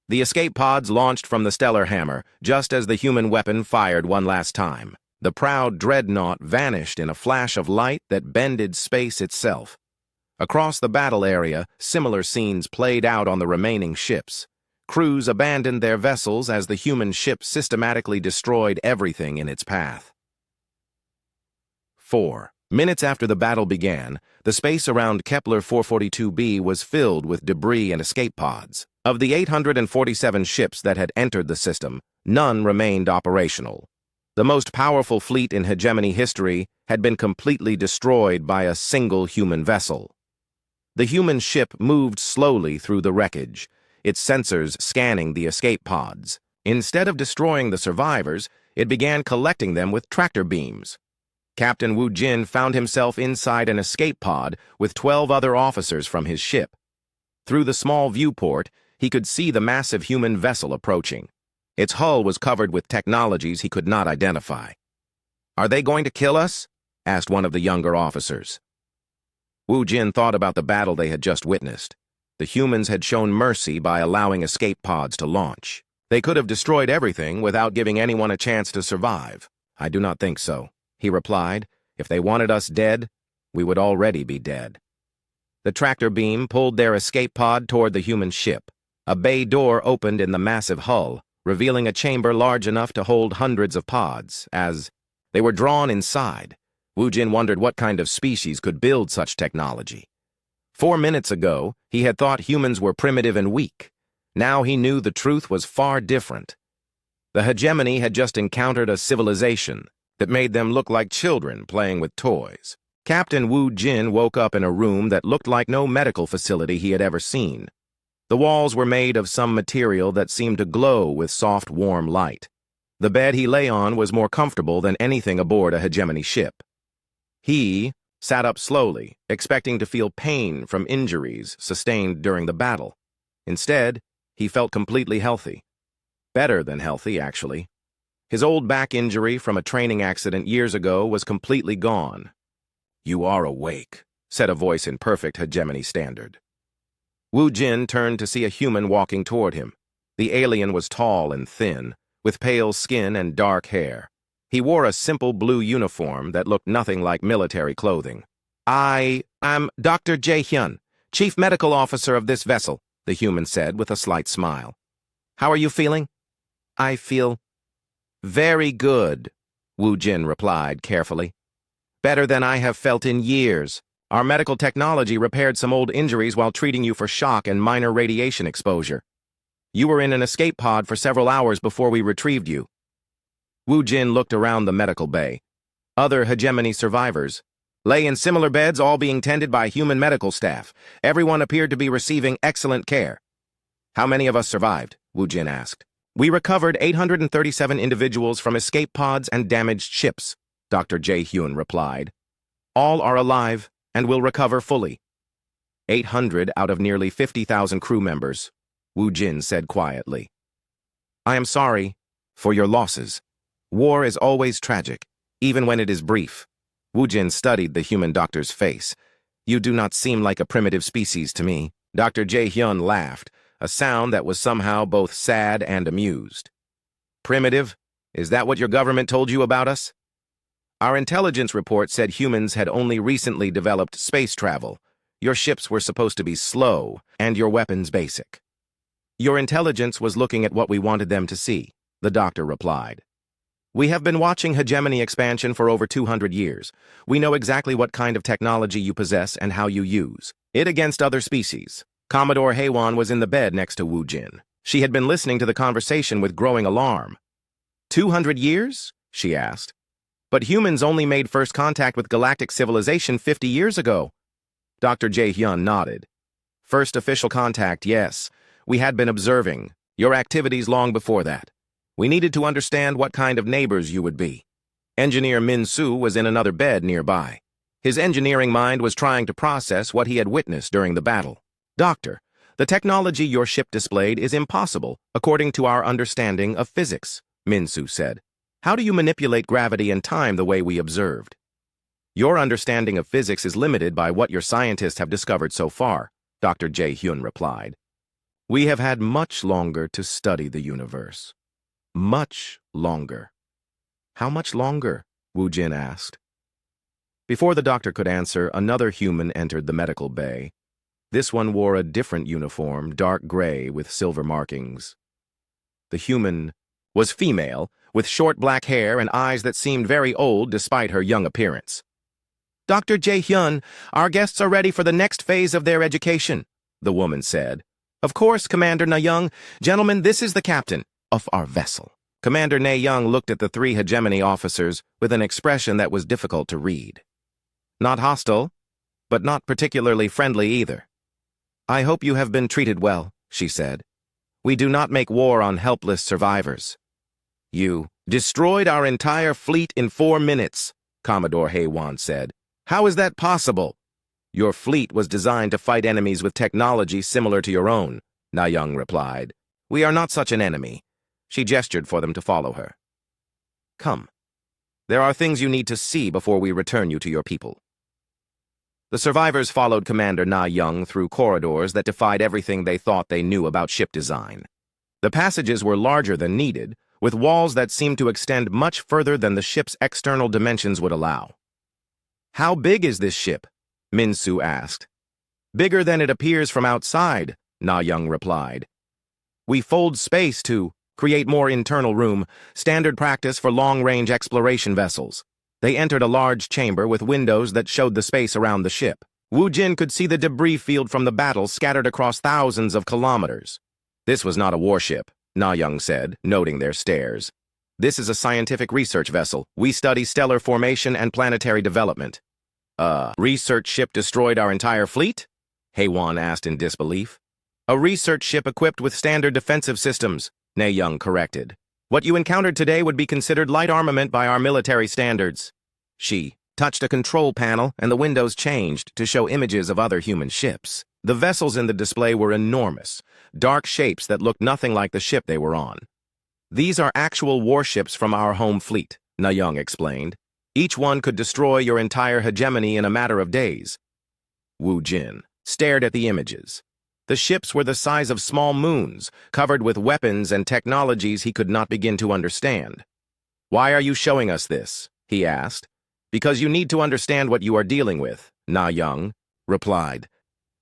The escape pods launched from the Stellar Hammer, just as the human weapon fired one last time. The proud dreadnought vanished in a flash of light that bended space itself. Across the battle area, similar scenes played out on the remaining ships. Crews abandoned their vessels as the human ship systematically destroyed everything in its path. 4 minutes after the battle began, the space around Kepler 442b was filled with debris and escape pods. Of the 847 ships that had entered the system, none remained operational. The most powerful fleet in hegemony history had been completely destroyed by a single human vessel. The human ship moved slowly through the wreckage, its sensors scanning the escape pods. Instead of destroying the survivors, it began collecting them with tractor beams. Captain Woo Jin found himself inside an escape pod with 12 other officers from his ship. Through the small viewport, he could see the massive human vessel approaching. Its hull was covered with technologies he could not identify. "Are they going to kill us?" asked one of the younger officers. Woo Jin thought about the battle they had just witnessed. The humans had shown mercy by allowing escape pods to launch. They could have destroyed everything without giving anyone a chance to survive. I do not think so, he replied. If they wanted us dead, we would already be dead. The tractor beam pulled their escape pod toward the human ship. A bay door opened in the massive hull, revealing a chamber large enough to hold hundreds of pods. As they were drawn inside, Wu Jin wondered what kind of species could build such technology. 4 minutes ago, he had thought humans were primitive and weak. Now he knew the truth was far different. The hegemony had just encountered a civilization that made them look like children playing with toys. Captain Wu Jin woke up in a room that looked like no medical facility he had ever seen. The walls were made of some material that seemed to glow with soft, warm light. The bed he lay on was more comfortable than anything aboard a hegemony ship. He sat up slowly, expecting to feel pain from injuries sustained during the battle. Instead, he felt completely healthy. Better than healthy, actually. His old back injury from a training accident years ago was completely gone. "You are awake," said a voice in perfect hegemony standard. Wu Jin turned to see a human walking toward him. The alien was tall and thin, with pale skin and dark hair. He wore a simple blue uniform that looked nothing like military clothing. I'm Dr. Jae-hyun, Chief Medical Officer of this vessel," the human said with a slight smile. "How are you feeling?" "I feel very good," Wu Jin replied carefully. "Better than I have felt in years. Our medical technology repaired some old injuries while treating you for shock and minor radiation exposure. You were in an escape pod for several hours before we retrieved you." Wu Jin looked around the medical bay. Other hegemony survivors lay in similar beds, all being tended by human medical staff. Everyone appeared to be receiving excellent care. "How many of us survived?" Wu Jin asked. "We recovered 837 individuals from escape pods and damaged ships," Dr. Jae-hyun replied. "All are alive and will recover fully." 800 out of nearly 50,000 crew members, Wu Jin said quietly. "I am sorry for your losses. War is always tragic, even when it is brief." Wu Jin studied the human doctor's face. "You do not seem like a primitive species to me." Dr. Jae-hyun laughed, a sound that was somehow both sad and amused. "Primitive? Is that what your government told you about us?" "Our intelligence report said humans had only recently developed space travel. Your ships were supposed to be slow, and your weapons basic." "Your intelligence was looking at what we wanted them to see," the doctor replied. "We have been watching hegemony expansion for over 200 years. We know exactly what kind of technology you possess and how you use it against other species." Commodore Haewon was in the bed next to Wu Jin. She had been listening to the conversation with growing alarm. 200 years? She asked. "But humans only made first contact with galactic civilization 50 years ago." Dr. Jae-hyun nodded. "First official contact, yes. We had been observing your activities long before that. We needed to understand what kind of neighbors you would be." Engineer Min-soo was in another bed nearby. His engineering mind was trying to process what he had witnessed during the battle. "Doctor, the technology your ship displayed is impossible, according to our understanding of physics," Min-soo said. "How do you manipulate gravity and time the way we observed?" "Your understanding of physics is limited by what your scientists have discovered so far," Dr. Jae-hyun replied. "We have had much longer to study the universe. Much longer." "How much longer?" Wu Jin asked. Before the doctor could answer, another human entered the medical bay. This one wore a different uniform, dark gray with silver markings. The human was female, with short black hair and eyes that seemed very old despite her young appearance. "Dr. Jae-hyun, our guests are ready for the next phase of their education," the woman said. "Of course, Commander Na-young. Gentlemen, this is the captain of our vessel." Commander Na-young looked at the 3 hegemony officers with an expression that was difficult to read. Not hostile, but not particularly friendly either. "I hope you have been treated well," she said. "We do not make war on helpless survivors." "You destroyed our entire fleet in 4 minutes," Commodore Haewon said. "How is that possible?" "Your fleet was designed to fight enemies with technology similar to your own," Na-young replied. "We are not such an enemy." She gestured for them to follow her. "Come. There are things you need to see before we return you to your people." The survivors followed Commander Na Young through corridors that defied everything they thought they knew about ship design. The passages were larger than needed, with walls that seemed to extend much further than the ship's external dimensions would allow. "How big is this ship?" Minsu asked. "Bigger than it appears from outside," Na Young replied. "We fold space to create more internal room, standard practice for long-range exploration vessels." They entered a large chamber with windows that showed the space around the ship. Wu Jin could see the debris field from the battle scattered across thousands of kilometers. "This was not a warship," Na Young said, noting their stares. "This is a scientific research vessel. We study stellar formation and planetary development." "A research ship destroyed our entire fleet?" Heywan asked in disbelief. "A research ship equipped with standard defensive systems," Na Young corrected. "What you encountered today would be considered light armament by our military standards." She touched a control panel, and the windows changed to show images of other human ships. The vessels in the display were enormous, dark shapes that looked nothing like the ship they were on. "These are actual warships from our home fleet," Na Young explained. "Each one could destroy your entire hegemony in a matter of days." Wu Jin stared at the images. The ships were the size of small moons, covered with weapons and technologies he could not begin to understand. "Why are you showing us this?" he asked. "Because you need to understand what you are dealing with," Na Young replied.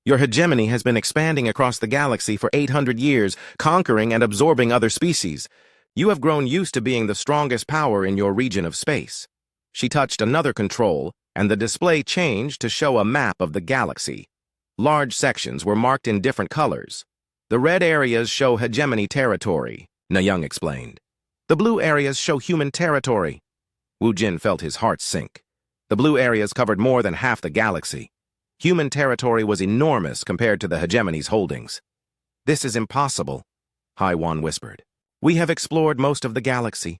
"Your hegemony has been expanding across the galaxy for 800 years, conquering and absorbing other species. You have grown used to being the strongest power in your region of space." She touched another control, and the display changed to show a map of the galaxy. Large sections were marked in different colors. "The red areas show hegemony territory," Na Young explained. "The blue areas show human territory." Wu Jin felt his heart sink. The blue areas covered more than half the galaxy. Human territory was enormous compared to the hegemony's holdings. "This is impossible," Haiwan whispered. "We have explored most of the galaxy.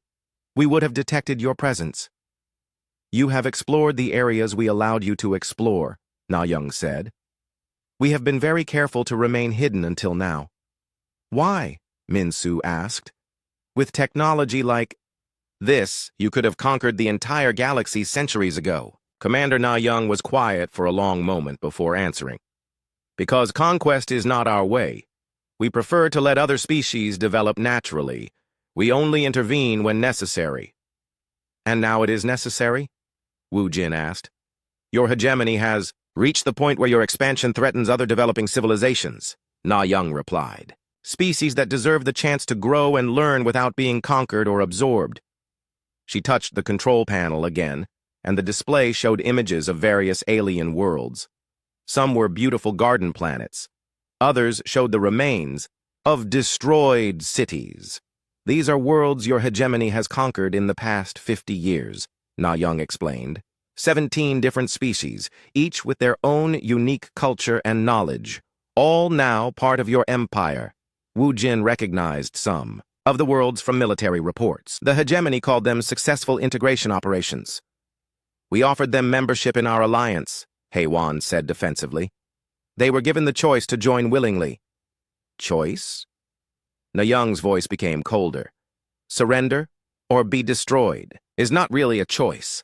We would have detected your presence." "You have explored the areas we allowed you to explore," Na Young said. "We have been very careful to remain hidden until now." "Why?" Minsu asked. "With technology like this, you could have conquered the entire galaxy centuries ago." Commander Na Young was quiet for a long moment before answering. "Because conquest is not our way. We prefer to let other species develop naturally. We only intervene when necessary." "And now it is necessary?" Wu Jin asked. "Your hegemony has reached the point where your expansion threatens other developing civilizations," Na Young replied. "Species that deserve the chance to grow and learn without being conquered or absorbed." She touched the control panel again, and the display showed images of various alien worlds. Some were beautiful garden planets. Others showed the remains of destroyed cities. "These are worlds your hegemony has conquered in the past 50 years, Na Young explained. 17 different species, each with their own unique culture and knowledge, all now part of your empire." Wu Jin recognized some of the worlds from military reports. The hegemony called them successful integration operations. "We offered them membership in our alliance," Heywan said defensively. "They were given the choice to join willingly." "Choice?" Na Young's voice became colder. "Surrender or be destroyed is not really a choice."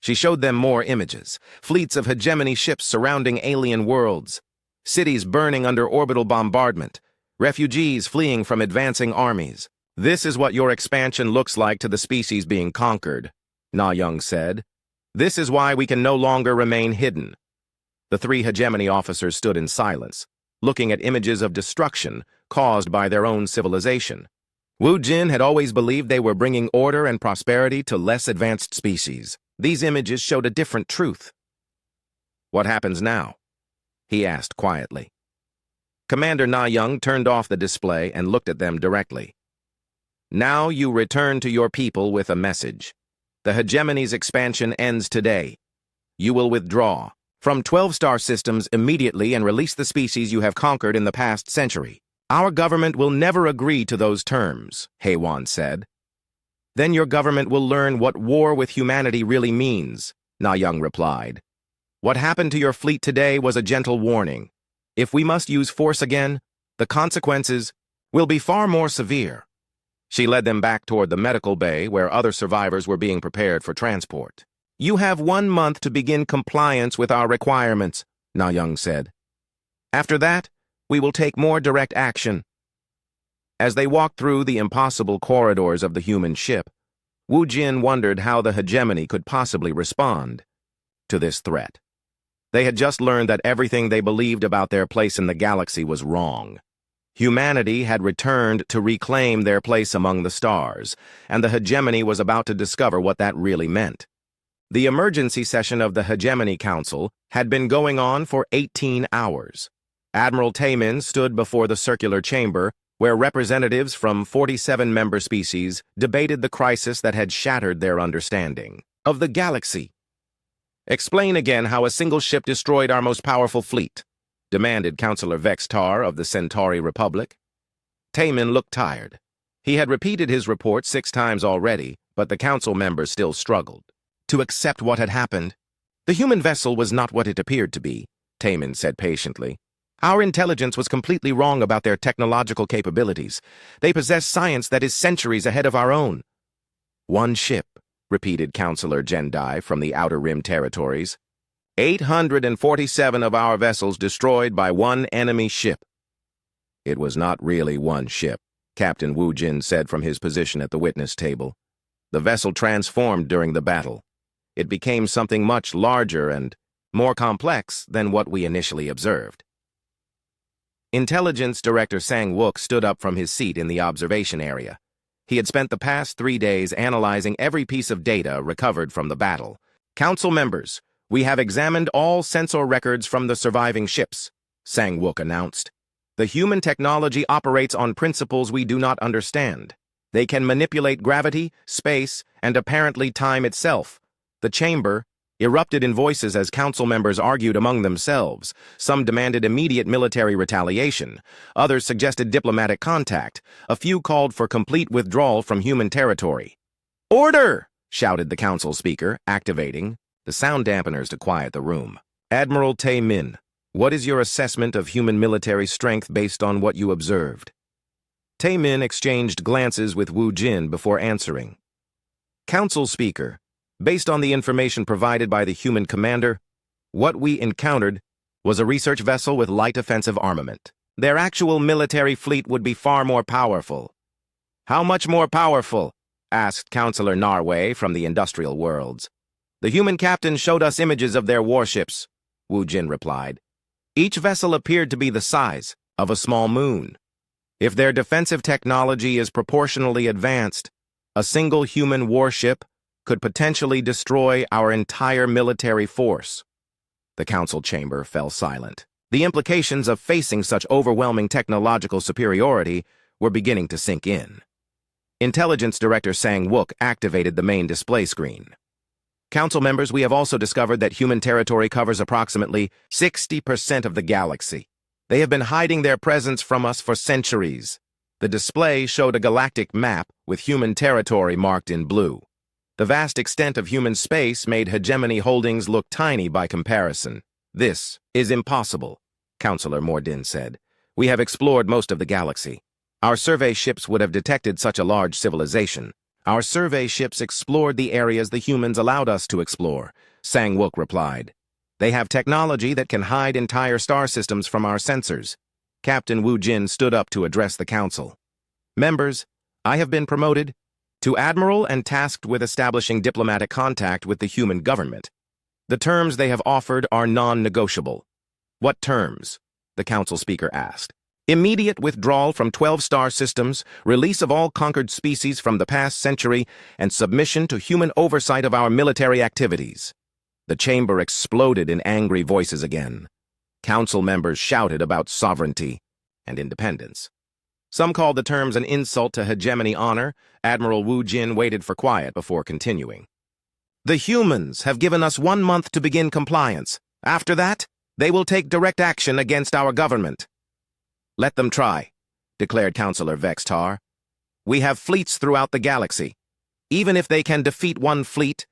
She showed them more images, fleets of hegemony ships surrounding alien worlds, cities burning under orbital bombardment, refugees fleeing from advancing armies. "This is what your expansion looks like to the species being conquered," Na Young said. "This is why we can no longer remain hidden." The three hegemony officers stood in silence, looking at images of destruction caused by their own civilization. Wu Jin had always believed they were bringing order and prosperity to less advanced species. These images showed a different truth. "What happens now?" he asked quietly. Commander Na Young turned off the display and looked at them directly. "Now you return to your people with a message. The hegemony's expansion ends today. You will withdraw from 12-star systems immediately and release the species you have conquered in the past century. Our government will never agree to those terms," Heywan said. "Then your government will learn what war with humanity really means," Na Young replied. "What happened to your fleet today was a gentle warning. If we must use force again, the consequences will be far more severe." She led them back toward the medical bay where other survivors were being prepared for transport. You have 1 month to begin compliance with our requirements, Na Young said. After that, we will take more direct action. As they walked through the impossible corridors of the human ship, Wu Jin wondered how the hegemony could possibly respond to this threat. They had just learned that everything they believed about their place in the galaxy was wrong. Humanity had returned to reclaim their place among the stars, and the hegemony was about to discover what that really meant. The emergency session of the Hegemony Council had been going on for 18 hours. Admiral Taemin stood before the circular chamber, where representatives from 47 member species debated the crisis that had shattered their understanding of the galaxy. Explain again how a single ship destroyed our most powerful fleet, demanded Councillor Vex Tar of the Centauri Republic. Taemin looked tired. He had repeated his report 6 times already, but the council members still struggled to accept what had happened. The human vessel was not what it appeared to be, Taemin said patiently. Our intelligence was completely wrong about their technological capabilities. They possess science that is centuries ahead of our own. 1 ship, repeated Councillor Jendai from the Outer Rim territories. 847 of our vessels destroyed by 1 enemy ship. It was not really 1 ship, Captain Wu Jin said from his position at the witness table. The vessel transformed during the battle. It became something much larger and more complex than what we initially observed. Intelligence Director Sang Wook stood up from his seat in the observation area. He had spent the past 3 days analyzing every piece of data recovered from the battle. Council members, we have examined all sensor records from the surviving ships, Sang Wook announced. The human technology operates on principles we do not understand. They can manipulate gravity, space, and apparently time itself. The chamber erupted in voices as council members argued among themselves. Some demanded immediate military retaliation. Others suggested diplomatic contact. A few called for complete withdrawal from human territory. "Order!" shouted the council speaker, activating the sound dampeners to quiet the room. Admiral Taemin, what is your assessment of human military strength based on what you observed? Taemin exchanged glances with Wu Jin before answering. Council speaker, based on the information provided by the human commander, what we encountered was a research vessel with light offensive armament. Their actual military fleet would be far more powerful. How much more powerful? Asked Councillor Narway from the industrial worlds. The human captain showed us images of their warships, Wu Jin replied. Each vessel appeared to be the size of a small moon. If their defensive technology is proportionally advanced, a single human warship could potentially destroy our entire military force. The council chamber fell silent. The implications of facing such overwhelming technological superiority were beginning to sink in. Intelligence Director Sang Wook activated the main display screen. Council members, we have also discovered that human territory covers approximately 60% of the galaxy. They have been hiding their presence from us for centuries. The display showed a galactic map with human territory marked in blue. The vast extent of human space made hegemony holdings look tiny by comparison. This is impossible, Councillor Mordin said. We have explored most of the galaxy. Our survey ships would have detected such a large civilization. Our survey ships explored the areas the humans allowed us to explore, Sang Wook replied. They have technology that can hide entire star systems from our sensors. Captain Wu Jin stood up to address the council. Members, I have been promoted to Admiral and tasked with establishing diplomatic contact with the human government. The terms they have offered are non-negotiable. What terms? The council speaker asked. Immediate withdrawal from 12 star systems, release of all conquered species from the past century, and submission to human oversight of our military activities. The chamber exploded in angry voices again. Council members shouted about sovereignty and independence. Some called the terms an insult to hegemony honor. Admiral Wu Jin waited for quiet before continuing. The humans have given us 1 month to begin compliance. After that, they will take direct action against our government. Let them try, declared Councillor Vex Tar. We have fleets throughout the galaxy. Even if they can defeat 1 fleet,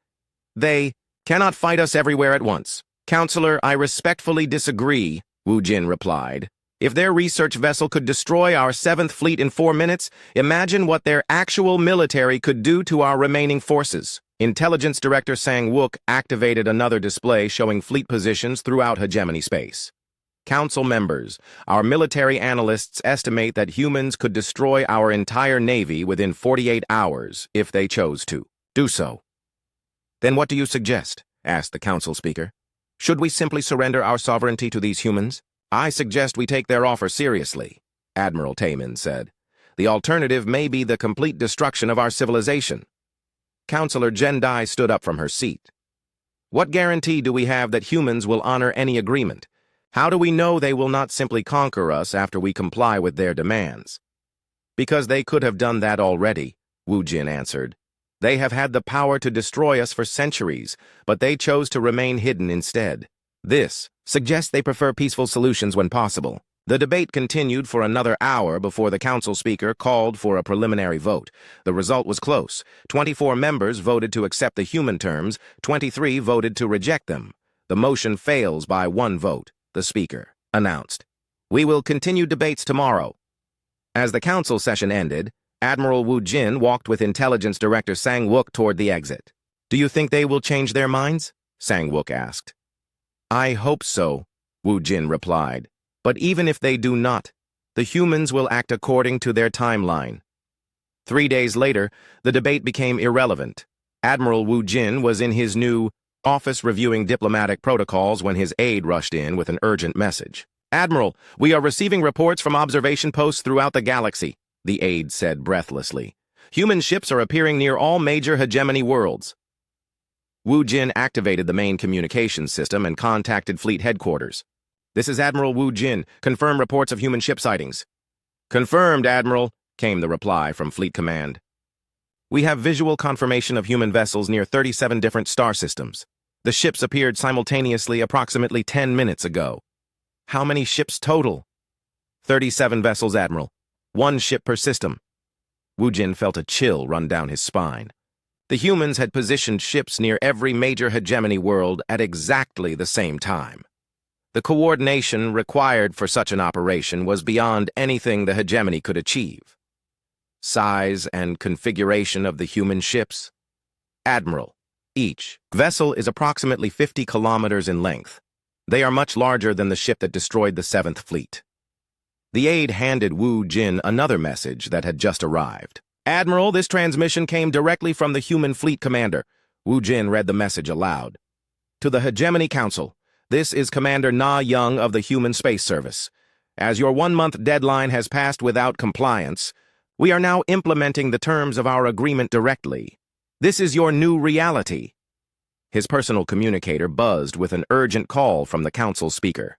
they cannot fight us everywhere at once. Councillor, I respectfully disagree, Wu Jin replied. If their research vessel could destroy our 7th fleet in 4 minutes, imagine what their actual military could do to our remaining forces. Intelligence Director Sang-wook activated another display showing fleet positions throughout hegemony space. Council members, our military analysts estimate that humans could destroy our entire navy within 48 hours if they chose to do so. Then what do you suggest? Asked the council speaker. Should we simply surrender our sovereignty to these humans? I suggest we take their offer seriously, Admiral Taemin said. The alternative may be the complete destruction of our civilization. Councillor Jendai stood up from her seat. What guarantee do we have that humans will honor any agreement? How do we know they will not simply conquer us after we comply with their demands? Because they could have done that already, Wu Jin answered. They have had the power to destroy us for centuries, but they chose to remain hidden instead. This suggests they prefer peaceful solutions when possible. The debate continued for another hour before the council speaker called for a preliminary vote. The result was close. 24 members voted to accept the human terms, 23 voted to reject them. The motion fails by 1 vote, the speaker announced. We will continue debates tomorrow. As the council session ended, Admiral Wu Jin walked with Intelligence Director Sang-wook toward the exit. Do you think they will change their minds? Sang-wook asked. I hope so, Wu Jin replied. But even if they do not, the humans will act according to their timeline. 3 days later, the debate became irrelevant. Admiral Wu Jin was in his new office reviewing diplomatic protocols when his aide rushed in with an urgent message. Admiral, we are receiving reports from observation posts throughout the galaxy, the aide said breathlessly. Human ships are appearing near all major hegemony worlds. Wu Jin activated the main communications system and contacted fleet headquarters. This is Admiral Wu Jin. Confirm reports of human ship sightings. Confirmed, Admiral, came the reply from Fleet Command. We have visual confirmation of human vessels near 37 different star systems. The ships appeared simultaneously approximately 10 minutes ago. How many ships total? 37 vessels, Admiral. 1 ship per system. Wu Jin felt a chill run down his spine. The humans had positioned ships near every major hegemony world at exactly the same time. The coordination required for such an operation was beyond anything the hegemony could achieve. Size and configuration of the human ships. Admiral, each vessel is approximately 50 kilometers in length. They are much larger than the ship that destroyed the 7th Fleet. The aide handed Wu Jin another message that had just arrived. Admiral, this transmission came directly from the human fleet commander. Wu Jin read the message aloud. To the Hegemony Council. This is Commander Na Young of the Human Space Service. As your 1-month deadline has passed without compliance, we are now implementing the terms of our agreement directly. This is your new reality. His personal communicator buzzed with an urgent call from the council speaker.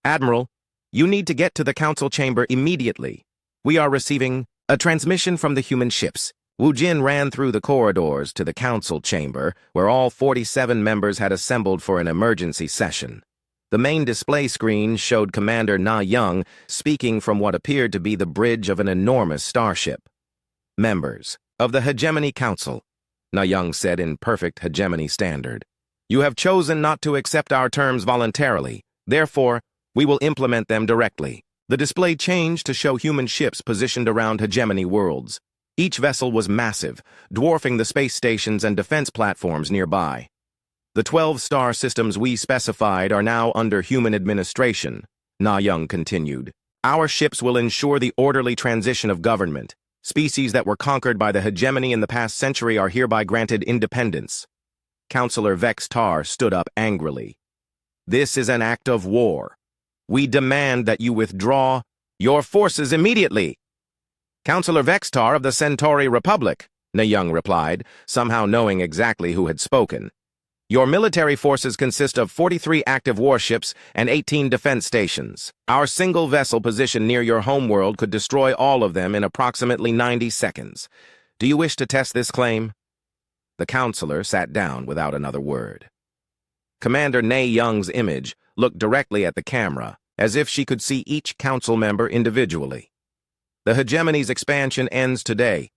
Admiral, you need to get to the council chamber immediately. We are receiving a transmission from the human ships. Wu Jin ran through the corridors to the council chamber, where all 47 members had assembled for an emergency session. The main display screen showed Commander Na Young speaking from what appeared to be the bridge of an enormous starship. Members of the Hegemony Council, Na Young said in perfect hegemony standard. You have chosen not to accept our terms voluntarily. Therefore, we will implement them directly. The display changed to show human ships positioned around hegemony worlds. Each vessel was massive, dwarfing the space stations and defense platforms nearby. The 12 star systems we specified are now under human administration, Na Young continued. Our ships will ensure the orderly transition of government. Species that were conquered by the hegemony in the past century are hereby granted independence. Councillor Vex Tar stood up angrily. This is an act of war. We demand that you withdraw your forces immediately. Councillor Vex Tar of the Centauri Republic, Na Young replied, somehow knowing exactly who had spoken. Your military forces consist of 43 active warships and 18 defense stations. Our single vessel positioned near your homeworld could destroy all of them in approximately 90 seconds. Do you wish to test this claim? The councillor sat down without another word. Commander Na Young's image looked directly at the camera, as if she could see each council member individually. The hegemony's expansion ends today.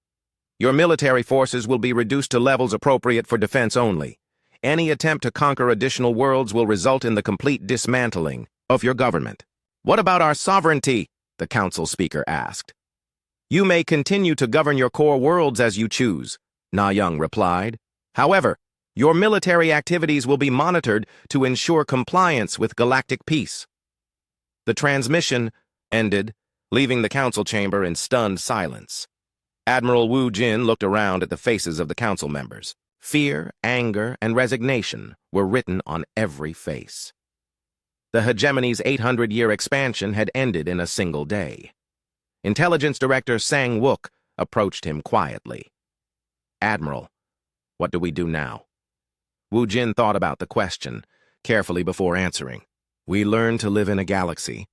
Your military forces will be reduced to levels appropriate for defense only. Any attempt to conquer additional worlds will result in the complete dismantling of your government. What about our sovereignty? The council speaker asked. You may continue to govern your core worlds as you choose, Na Young replied. However, your military activities will be monitored to ensure compliance with galactic peace. The transmission ended, leaving the council chamber in stunned silence. Admiral Wu Jin looked around at the faces of the council members. Fear, anger, and resignation were written on every face. The hegemony's 800-year expansion had ended in a single day. Intelligence Director Sang Wook approached him quietly. "Admiral, what do we do now?" Wu Jin thought about the question carefully before answering. "We learn to live in a galaxy